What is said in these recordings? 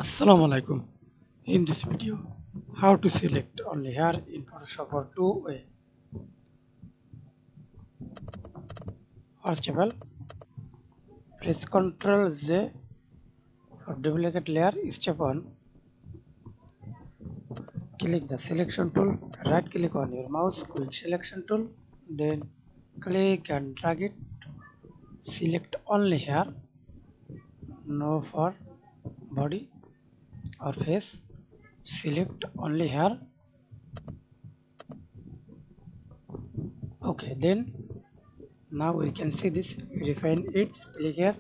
Assalamu alaikum. In this video, how to select only hair in Photoshop for two-way. First of all, press Ctrl J for duplicate layer. Step 1. Click the selection tool. Right click on your mouse, quick selection tool. Then click and drag it. Select only hair, no for body or face. Select only hair. Okay, then now we can see this. Refine it. Click here.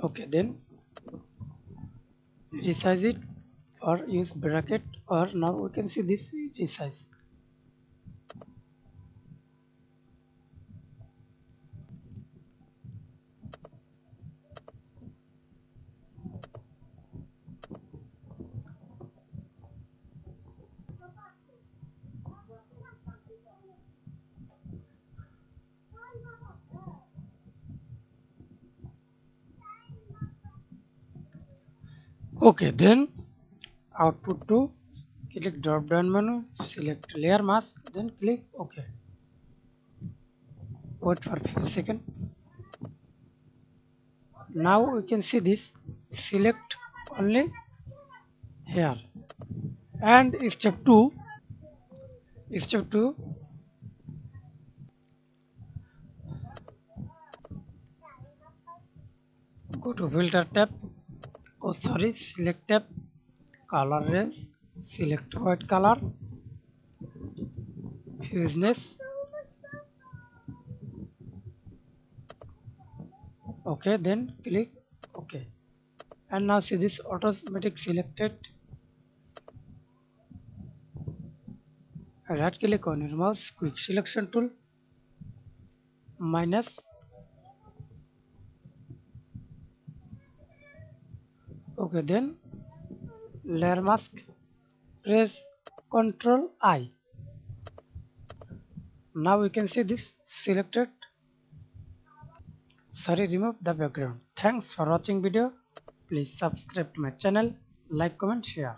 Okay, then resize it or use bracket, or now we can see this resize. Okay, then output to click drop down menu, select layer mask, then click OK. Wait for a few seconds. Now we can see this. Select only here, and step 2 go to filter tab. Oh sorry, select tab, color range, select white color, hugeness. Okay, then click OK. And now see this automatic selected. Right click on your mouse, quick selection tool, minus. Okay, then layer mask, press Ctrl I. Now we can see this selected. Sorry, remove the background. Thanks for watching video. Please subscribe to my channel, like, comment, share.